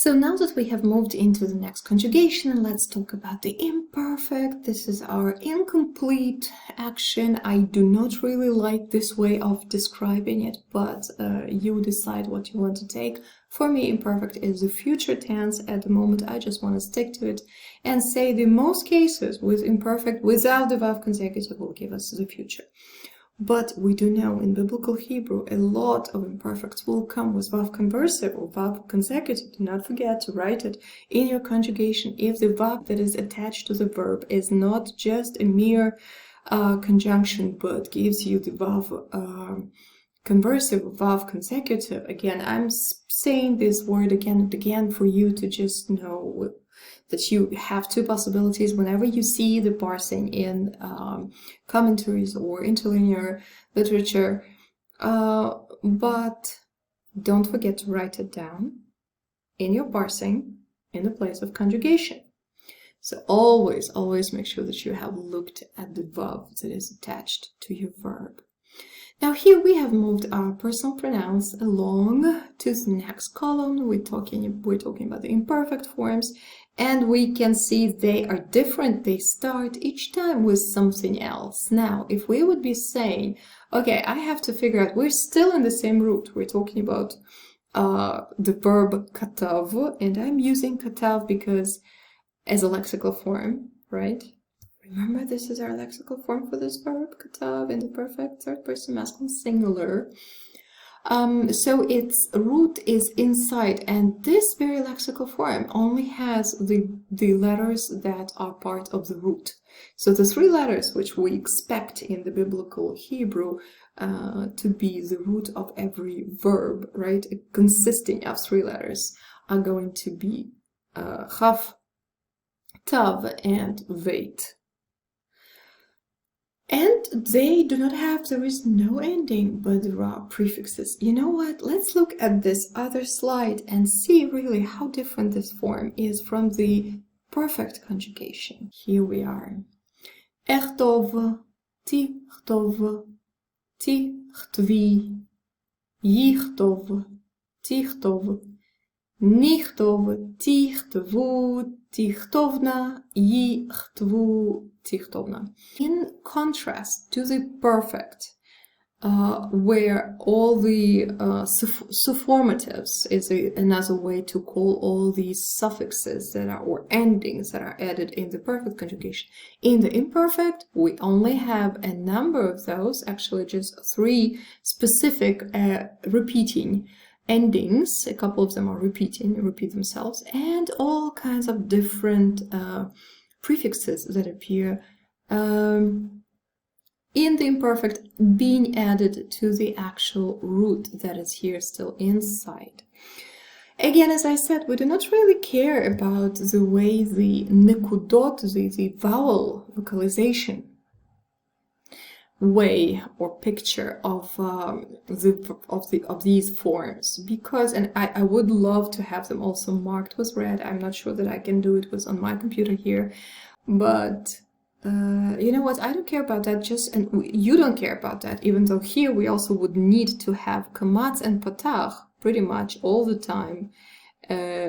So now that we have moved into the next conjugation, let's talk about the imperfect. This is our incomplete action. I do not really like this way of describing it, but you decide what you want to take. For me, imperfect is the future tense. At the moment, I just want to stick to it and say the most cases with imperfect without the verb consecutive will give us the future. But we do know in biblical Hebrew a lot of imperfects will come with verb conversive or verb consecutive. Do not forget to write it in your conjugation if the verb that is attached to the verb is not just a mere conjunction but gives you the verb conversive or verb consecutive. Again, I'm saying this word again and again for you to just know that you have two possibilities whenever you see the parsing in commentaries or interlinear literature, but don't forget to write it down in your parsing in the place of conjugation. So always make sure that you have looked at the verb that is attached to your verb. Now here we have moved our personal pronouns along to the next column. We're talking about the imperfect forms, and we can see they are different. They start each time with something else. Now, if we would be saying, okay, I have to figure out, we're still in the same root. We're talking about the verb katav, and I'm using katav because as a lexical form, right? Remember, this is our lexical form for this verb, katav, in the perfect third person masculine singular. So its root is inside, and this very lexical form only has the letters that are part of the root. So the three letters which we expect in the biblical Hebrew to be the root of every verb, right, consisting of three letters, are going to be chaf, tav, and veit. And they do not have, there is no ending, but there are prefixes. You know what? Let's look at this other slide and see really how different this form is from the perfect conjugation. Here we are. Echtov, tichtov, tichtvi, yichtov, tichtov, nichtov, tichtvu, tichtovna, yichtvu, tichtovna. In contrast to the perfect, where all the sufformatives is another way to call all these suffixes that are, or endings that are added in the perfect conjugation. In the imperfect, we only have a number of those, actually just three specific repeating endings. A couple of them are repeat themselves, and all kinds of different prefixes that appear in the imperfect being added to the actual root that is here still inside. Again, as I said, we do not really care about the way the nekudot, the vowel vocalization way or picture of these forms, because, and I would love to have them also marked with red. I'm not sure that I can do it on my computer here, but you know what, I don't care about that, and you don't care about that, even though here we also would need to have kamats and patach pretty much all the time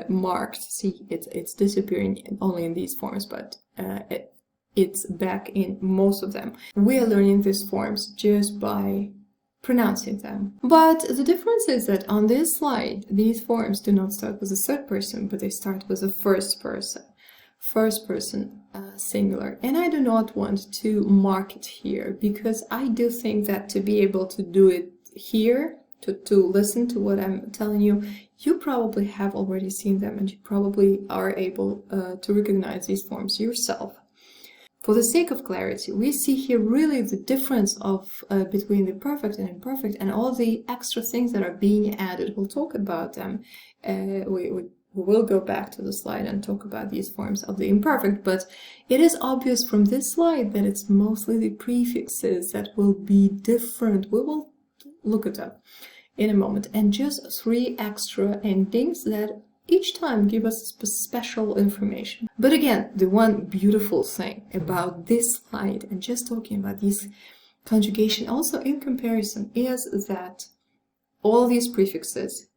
marked. See, it's disappearing only in these forms, but it's back in most of them. We are learning these forms just by pronouncing them. But the difference is that on this slide, these forms do not start with the third person, but they start with the first person singular. And I do not want to mark it here, because I do think that to be able to do it here, to listen to what I'm telling you, you probably have already seen them, and you probably are able to recognize these forms yourself. For the sake of clarity, we see here really the difference of between the perfect and imperfect, and all the extra things that are being added. We'll talk about them. We will go back to the slide and talk about these forms of the imperfect, but it is obvious from this slide that it's mostly the prefixes that will be different. We will look at them in a moment, and just three extra endings that each time give us special information. But again, the one beautiful thing about this slide and just talking about these conjugation also in comparison is that all these prefixes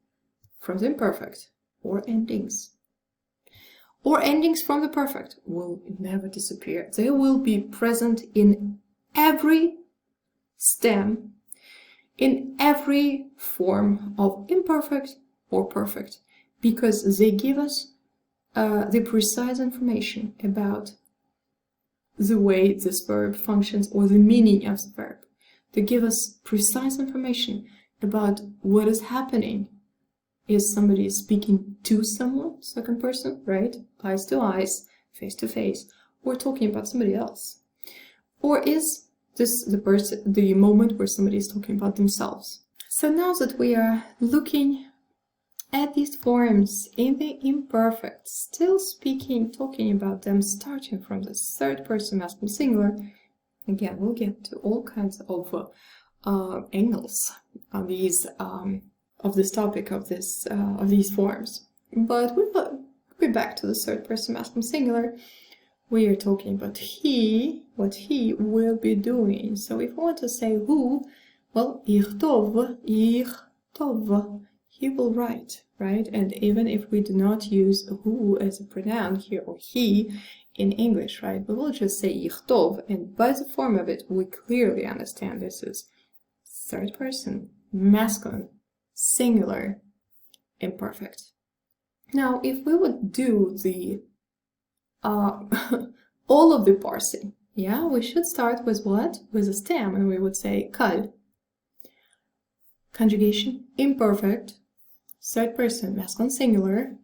from the imperfect or endings. Or endings from the perfect will never disappear. They will be present in every stem, in every form of imperfect or perfect, because they give us the precise information about the way this verb functions or the meaning of the verb. They give us precise information about what is happening. Is somebody speaking to someone, second person, right? Eyes to eyes, face to face, or talking about somebody else? Or is this the moment where somebody is talking about themselves? So now that we are looking at these forms in the imperfect, still talking about them, starting from the third person masculine singular, again, we'll get to all kinds of angles on these of this topic of these forms. But we're back to the third person masculine singular. We are talking about what he will be doing. So if we want to say who, well, יכתוב, he will write, right? And even if we do not use who as a pronoun here, or he in English, right, we will just say יכתוב, and by the form of it, we clearly understand this is third person, masculine, singular, imperfect. Now, if we would do the all of the parsing, yeah, we should start with what? With a stem, and we would say kal. Conjugation, imperfect, third person, masculine, singular,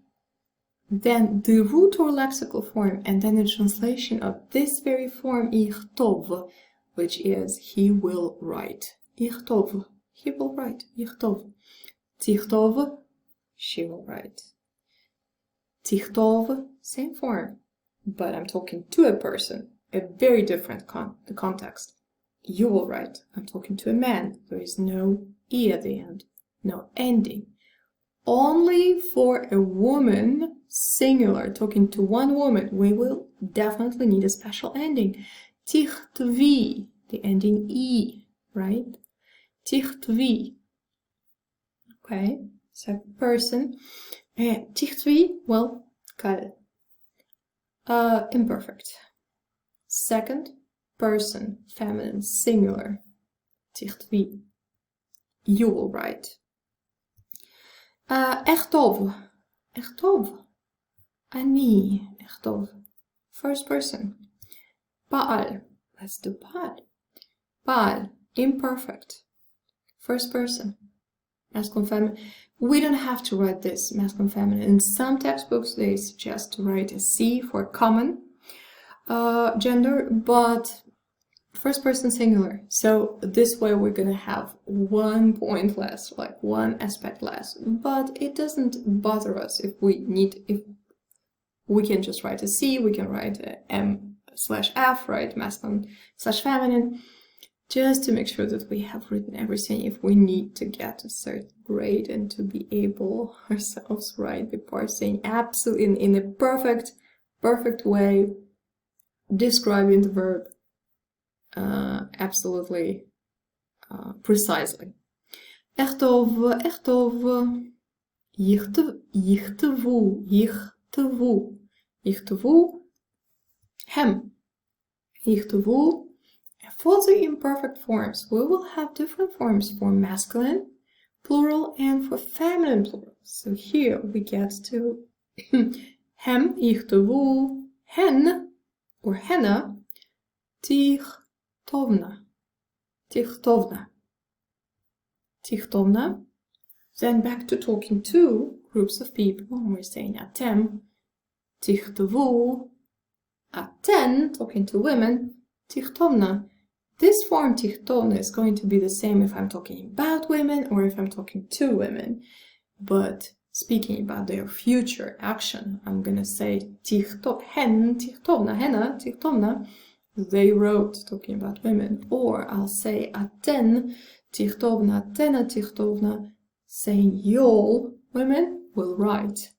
then the root or lexical form, and then the translation of this very form, יכתוב, which is he will write. יכתוב, he will write. יכתוב. תכתוב, she will write. תכתוב, same form, but I'm talking to a person, a very different context. You will write. I'm talking to a man. There is no E at the end, no ending. Only for a woman, singular, talking to one woman, we will definitely need a special ending. תכתבי, the ending E, right? תכתבי. Okay, so person. תכתבי, well, kal. Imperfect. Second person, feminine, singular. תכתבי. You will write. אכתוב. אכתוב. אני אכתוב. First person. PAAL. Let's do PAAL. PAAL. Imperfect. First person. Masculine, feminine. We don't have to write this masculine, feminine. In some textbooks, they suggest to write a C for common gender, but first person singular. So this way we're gonna have 1 point less, like one aspect less. But it doesn't bother us if we can just write a C, we can write a M/F, right? Masculine/feminine. Just to make sure that we have written everything if we need to get a certain grade and to be able ourselves write the parsing absolutely in a perfect way, describing the verb absolutely precisely. אכתוב, אכתוב, יכתבו, יכתבו, יכתבו, הם, יכתבו. For the imperfect forms, we will have different forms for masculine, plural, and for feminine, plural. So here we get to hem, יכתבו, hen, or henna, תכתובנה, תכתובנה, תכתובנה. Then back to talking to groups of people, and we're saying atem, תכתבו, aten, talking to women, תכתובנה. This form תכתובנה is going to be the same if I'm talking about women or if I'm talking to women. But speaking about their future action, I'm gonna say hen, תכתובנה, henna, תכתובנה. They wrote, talking about women. Or I'll say aten, תכתובנה, atena, תכתובנה, saying y'all, women, will write.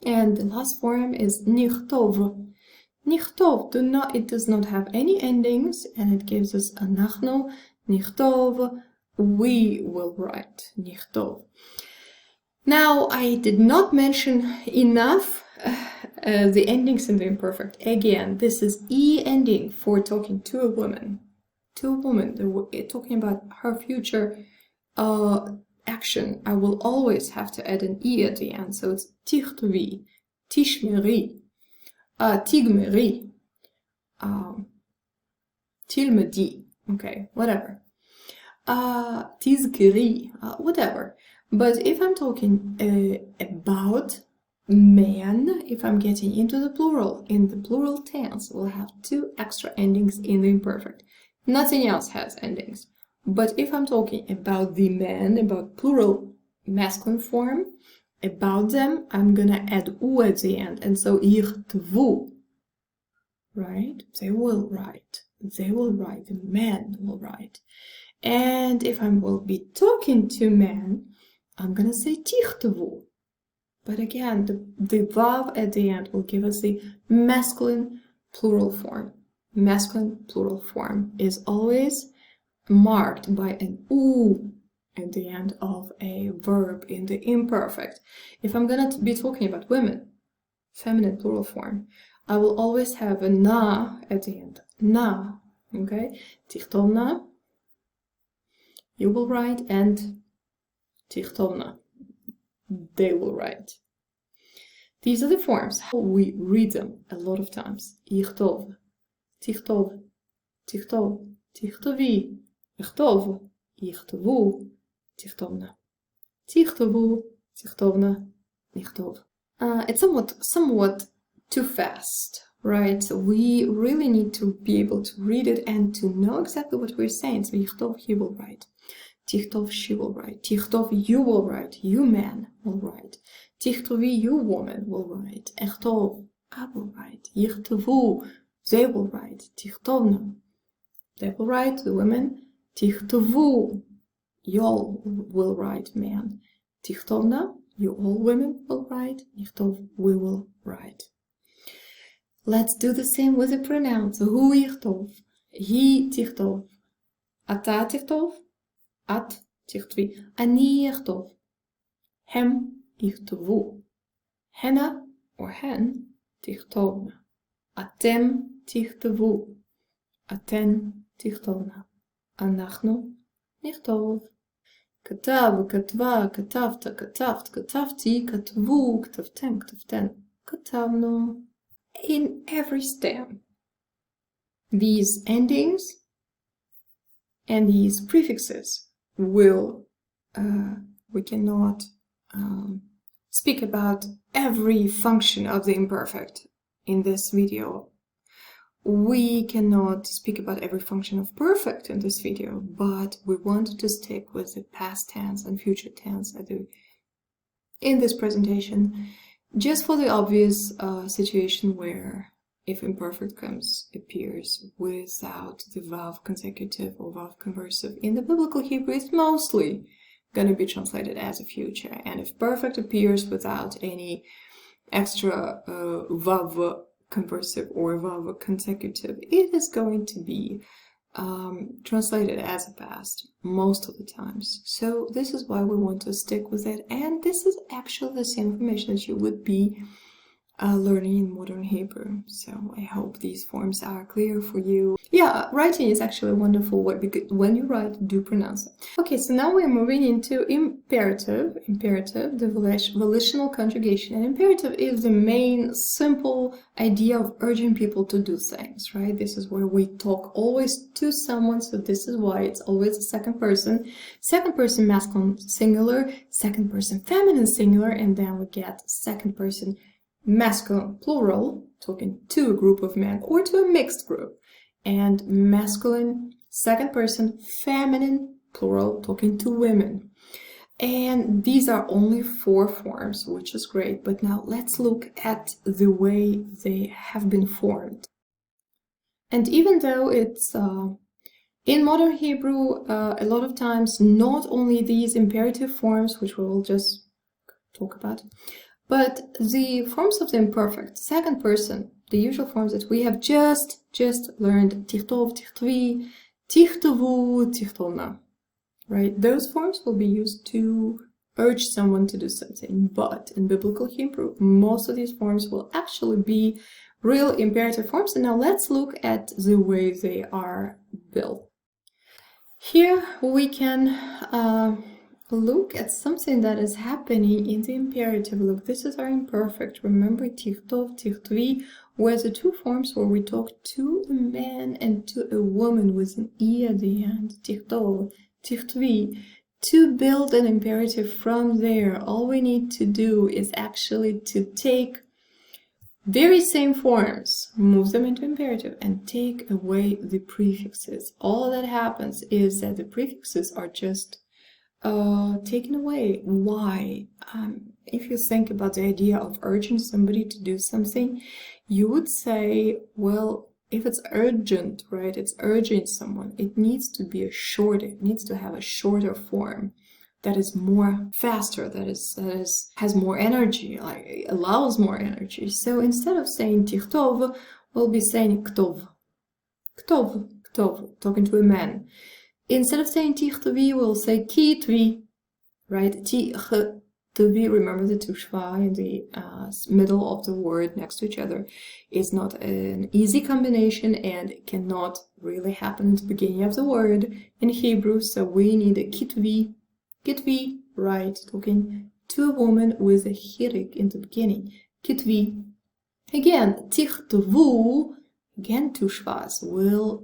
And the last form is נכתוב. נכתוב, it does not have any endings, and it gives us אנחנו, נכתוב, we will write, נכתוב. Now, I did not mention enough the endings in the imperfect. Again, this is E ending for talking to a woman. To a woman, talking about her future action. I will always have to add an E at the end. So it's tichtvi, tishmeri, tigmeri, tilmedi. Okay, whatever. Tizkeri, whatever. But if I'm talking about man, if I'm getting into the plural, in the plural tense, we'll have 2 extra endings in the imperfect. Nothing else has endings. But if I'm talking about the man, about plural masculine form, about them, I'm gonna add u at the end. And so ichtvu, right? They will write. They will write. The man will write. And if I will be talking to men, I'm gonna say tichtvu. But again, the vav at the end will give us the masculine plural form. Masculine plural form is always marked by an u at the end of a verb in the imperfect. If I'm gonna be talking about women, feminine plural form, I will always have a na at the end. Na, okay? Tichtovna, you will write, and tichtovna, they will write. These are the forms. We read them a lot of times. Ichtov, tichtov, tichtov, tichtovi, ichtov, ichtvu, tichtovna, tichtovu, tichtovna, ichtov. It's somewhat too fast, right? So we really need to be able to read it and to know exactly what we're saying. So ichtov, he will write. Tichtov, she will write. Tichtov, you will write. You man will write. Tichtovi, you woman will write. Echtov, I will write. Yichtvu, they will write. Tichtovna, they will write, the women. Tichtovu, y'all will write, man. Tichtovna, you all women will write. Yichtov, we will write. Let's do the same with the pronouns. Hu yichtov, he tichtov, ata tichtov, at tichtvi, ani yichtov, hem tichtvu, henna or hen tichtovna, atem tichtvu, aten tichtovna, anachnu nichtov. Katav, katva, katavta, kataft, katavti, katvu, katavtem, katavten, katavnu. In every stem, these endings and these prefixes will, we cannot speak about every function of the imperfect in this video. We cannot speak about every function of perfect in this video, but we want to stick with the past tense and future tense in this presentation, just for the obvious situation where if imperfect appears without the vav consecutive or vav conversive in the biblical Hebrew, it's mostly going to be translated as a future. And if perfect appears without any extra vav conversive or vav consecutive, it is going to be translated as a past most of the times. So this is why we want to stick with it, and this is actually the same information that you would be learning in modern Hebrew. So I hope these forms are clear for you. Yeah, writing is actually wonderful because when you write, do pronounce it. Okay, so now we're moving into imperative. Imperative, the volitional conjugation. And imperative is the main simple idea of urging people to do things, right? This is where we talk always to someone, so this is why it's always the second person masculine singular, second person feminine singular, and then we get second person masculine plural, talking to a group of men or to a mixed group, and masculine second person feminine plural, talking to women. And these are only 4 forms, which is great. But now let's look at the way they have been formed. And even though it's in modern Hebrew, a lot of times not only these imperative forms, which we will just talk about, but the forms of the imperfect, second person, the usual forms that we have just learned, tichtov, tichtvi, tichtovu, tichtovna, right? Those forms will be used to urge someone to do something. But in biblical Hebrew, most of these forms will actually be real imperative forms. And now let's look at the way they are built. Here we can look at something that is happening in the imperative. Look, this is our imperfect. Remember, tichtov, tichtvi were the two forms where we talk to a man and to a woman with an e at the end. Tichtov, tichtvi. To build an imperative from there, all we need to do is actually to take very same forms, move them into imperative, and take away the prefixes. All that happens is that the prefixes are just taken away. Why? If you think about the idea of urging somebody to do something, you would say, well, if it's urgent, right, it's urging someone, it needs to be it needs to have a shorter form that is more faster, that has more energy, like allows more energy. So instead of saying tichtov, we'll be saying ktov. Ktov, ktov, talking to a man. Instead of saying tichtvi, we'll say kitvi, right? Tichtvi, remember the tushva in the middle of the word next to each other is not an easy combination and it cannot really happen at the beginning of the word in Hebrew, so we need a kitvi, right? Talking to a woman with a hirik in the beginning. Kitvi. Again, tichtvu, again, tushvas will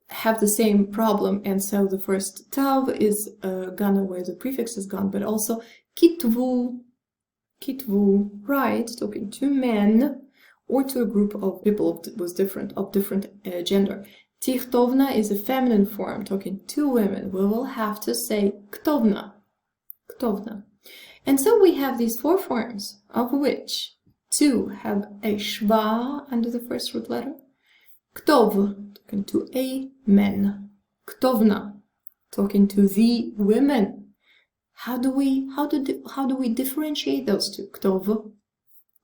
have the same problem, and so the first tav is gone away, the prefix is gone, but also kitvu, right, talking to men or to a group of people of different gender. Tichtovna is a feminine form, talking to women. We will have to say ktovna. And so we have these four forms, of which two have a shva under the first root letter. Ktov, talking to a man. Ktovna, talking to the women. How do we differentiate those two? Ktov,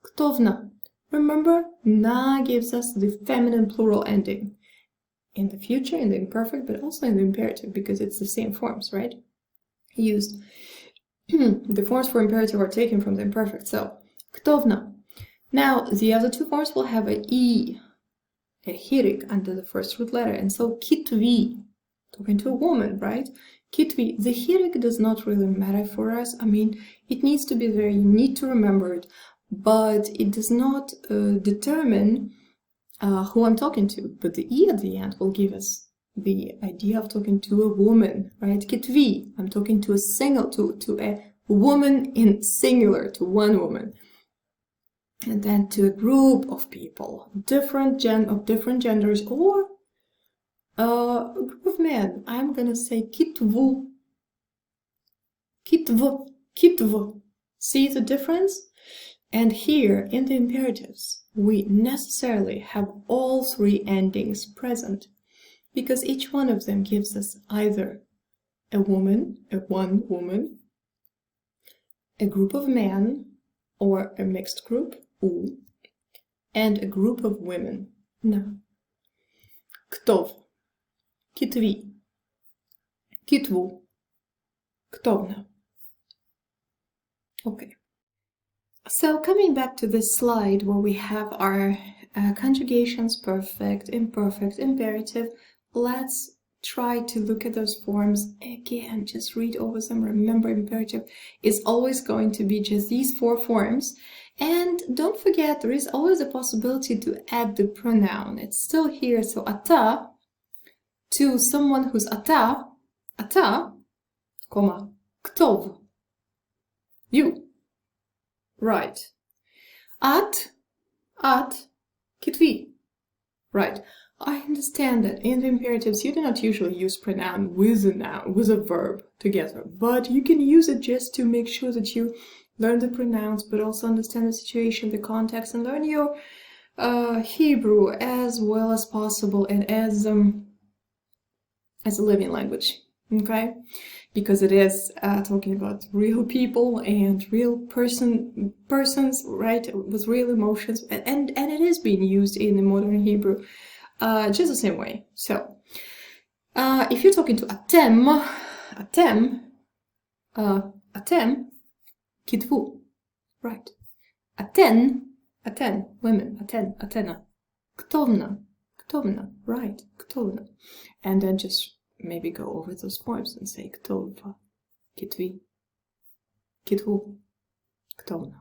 ktovna. Remember, na gives us the feminine plural ending. In the future, in the imperfect, but also in the imperative, because it's the same forms, right? Used. The forms for imperative are taken from the imperfect. So, ktovna. Now, the other two forms will have a e, a hirik under the first root letter, and so kitvi, talking to a woman, right? Kitvi. The hirik does not really matter for us. I mean, it needs to be there. You need to remember it, but it does not determine who I'm talking to, but the e at the end will give us the idea of talking to a woman, right? Kitvi, I'm talking to a woman in singular, to one woman. And then to a group of people, different genders, or a group of men. I'm gonna say kitvu. See the difference? And here in the imperatives, we necessarily have all three endings present, because each one of them gives us either a woman, one woman, a group of men, or a mixed group, u, and a group of women, na. Ktov, kitvi, kitvu, ktovna. Okay. So coming back to this slide where we have our conjugations, perfect, imperfect, imperative, let's try to look at those forms again, just read over them. Remember, imperative is always going to be just these four forms. And don't forget, there is always a possibility to add the pronoun. It's still here, so ata, to someone who's ata, comma, ktov, you. Right. At, kitvi. Right. I understand that in the imperatives you do not usually use pronoun with a noun, with a verb together, but you can use it just to make sure that you learn the pronouns, but also understand the situation, the context, and learn your Hebrew as well as possible and as a living language. Okay? Because it is talking about real people and real persons, right, with real emotions, and it is being used in the modern Hebrew just the same way. So, if you're talking to atem, Atem, kitvu. Right. Aten, women. Atena. Ktovna, right. Ktovna. And then just maybe go over those forms and say ktova, kitvi, kitvu, ktovna.